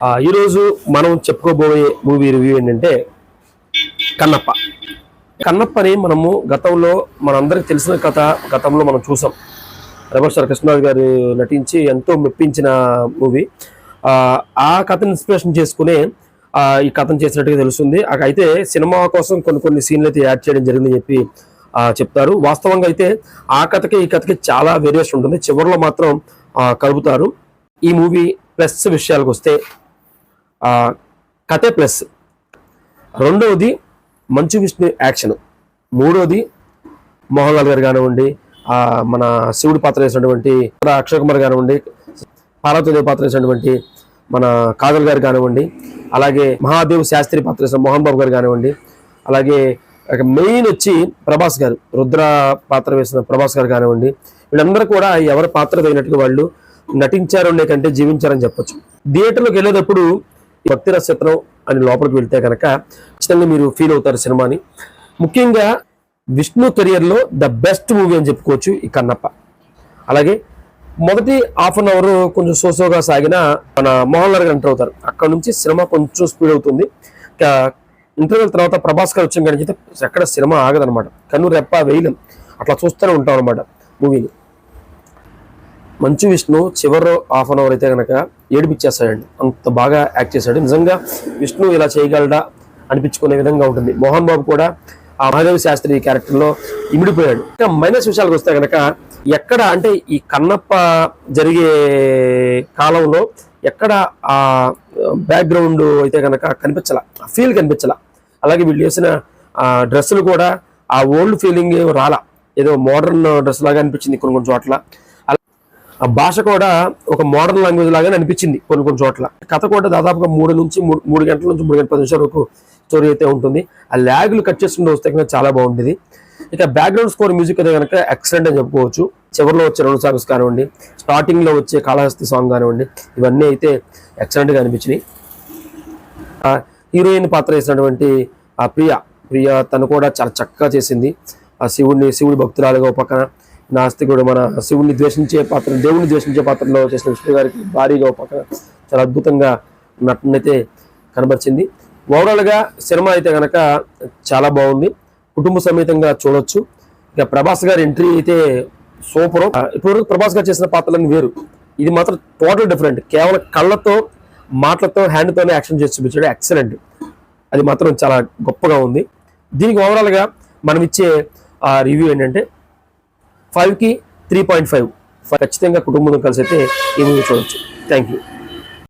ఈరోజు మనం చెప్పుకోబోయే మూవీ రివ్యూ ఏంటంటే కన్నప్ప. కన్నప్పని మనము గతంలో మనందరికి తెలిసిన కథ గతంలో మనం చూసాం. రెబల్ స్టార్ కృష్ణరాజు గారు నటించి ఎంతో మెప్పించిన మూవీ. ఆ కథను ఇన్స్పిరేషన్ చేసుకునే ఈ కథను చేసినట్టుగా తెలుస్తుంది. అయితే సినిమా కోసం కొన్ని సీన్లు అయితే యాడ్ చేయడం జరిగిందని చెప్పి చెప్తారు. వాస్తవంగా అయితే ఆ కథకి ఈ కథకి చాలా వేరియేషన్ ఉంటుంది. చివరిలో మాత్రం కలుపుతారు. ఈ మూవీ ప్లస్ విషయాలకు వస్తే కథే ప్లస్, రెండవది మంచు విష్ణు యాక్షన్, మూడోది మోహన్ లాల్ గారు కానివ్వండి, మన శివుడి పాత్ర వేసినటువంటి అక్షయ్ కుమార్ కానివ్వండి, పార్వతీదేవి పాత్ర వేసినటువంటి మన కాజల్ గారు కానివ్వండి, అలాగే మహాదేవ్ శాస్త్రి పాత్ర వేసిన మోహన్ బాబు గారు కానివ్వండి, అలాగే మెయిన్ వచ్చి ప్రభాస్ గారు, రుద్ర పాత్ర వేసిన ప్రభాస్ గారు కానివ్వండి, వీళ్ళందరూ కూడా ఎవరి పాత్ర తగినట్టుగా వాళ్ళు నటించారు కంటే జీవించారని చెప్పొచ్చు. థియేటర్లోకి వెళ్ళేటప్పుడు భక్తి రసచిత్రం అని లోపలికి వెళ్తే కనుక ఖచ్చితంగా మీరు ఫీల్ అవుతారు సినిమాని. ముఖ్యంగా విష్ణు కెరియర్లో ద బెస్ట్ మూవీ అని చెప్పుకోవచ్చు ఈ కన్నప్ప. అలాగే మొదటి హాఫ్ అన్ అవర్ కొంచెం సోసోగా సాగిన మన మోహన్ లాల్ గారు ఎంటర్ అవుతారు. అక్కడ నుంచి సినిమా కొంచెం స్పీడ్ అవుతుంది. ఇంటర్వెల్ తర్వాత ప్రభాస్ గారు వచ్చిన కానీ ఎక్కడ సినిమా ఆగదనమాట. కన్ను రెప్ప వేయలేం, అట్లా చూస్తూనే ఉంటాం అనమాట మూవీని. మంచు విష్ణు చివరి హాఫ్ అన్ అవర్ అయితే కనుక ఏడిపించేస్తాడండి, అంత బాగా యాక్ట్ చేశాడు. నిజంగా విష్ణు ఇలా చేయగలడా అనిపించుకునే విధంగా ఉంటుంది. మోహన్ బాబు కూడా ఆ మహాదేవ్ శాస్త్రి క్యారెక్టర్లో ఇమిడిపోయాడు. ఇంకా మైనస్ విషయాలకు వస్తే కనుక ఎక్కడ అంటే ఈ కన్నప్ప జరిగే కాలంలో ఎక్కడ ఆ బ్యాక్గ్రౌండ్ అయితే కనుక కనిపించాల, ఫీల్ కనిపించాల. అలాగే వీళ్ళు వేసిన డ్రెస్సులు కూడా ఆ ఓల్డ్ ఫీలింగ్ రాలా, ఏదో మోడర్న్ డ్రెస్ లాగా అనిపించింది కొన్ని చోట్ల. ఆ భాష కూడా ఒక మోడర్న్ లాంగ్వేజ్ లాగానే అనిపించింది కొన్ని చోట్ల. కథ కూడా దాదాపుగా 3 గంటల నుంచి 3 గంటల 10 నిమిషాల వరకు స్టోరీ అయితే ఉంటుంది. ఆ ల్యాగ్లు కట్ చేసుకుంటూ వస్తే కనుక చాలా బాగుంటుంది. ఇక బ్యాక్గ్రౌండ్ స్కోర్ మ్యూజిక్ అయితే కనుక ఎక్సలెంట్ అని చెప్పుకోవచ్చు. చివరిలో వచ్చే 2 సాంగ్స్ కానివ్వండి, స్టార్టింగ్లో వచ్చే కాళహస్తి సాంగ్ కానివ్వండి, ఇవన్నీ అయితే ఎక్సలెంట్గా అనిపించినాయి. హీరోయిన్ పాత్ర వేసినటువంటి ఆ ప్రియ తను కూడా చాలా చక్కగా చేసింది. ఆ శివుడి భక్తురాలుగా ఒక పక్కన, నాస్తికుడు మన శివుడిని ద్వేషించే పాత్ర, దేవుడిని ద్వేషించే పాత్రలో చేసిన విష్ణు గారికి భారీగా ఒక పక్కన చాలా అద్భుతంగా నటనైతే కనబరిచింది. ఓవరాల్గా సినిమా అయితే కనుక చాలా బాగుంది, కుటుంబ సమేతంగా చూడొచ్చు. ఇక ప్రభాస్ గారి ఎంట్రీ అయితే సూపర్. ఇప్పటివరకు ప్రభాస్ గారు చేసిన పాత్రలన్నీ వేరు, ఇది మాత్రం టోటల్ డిఫరెంట్. కేవలం కళ్ళతో మాటలతో హ్యాండ్తోనే యాక్షన్ చేసి చూపించాడు, ఎక్సలెంట్. అది మాత్రం చాలా గొప్పగా ఉంది. దీనికి ఓవరాల్గా మనం ఇచ్చే రివ్యూ ఏంటంటే 5కి 3.5. ఖచ్చితంగా కుటుంబంతో కలిసి అయితే ఈ మూవీ చూడొచ్చు. Thank you.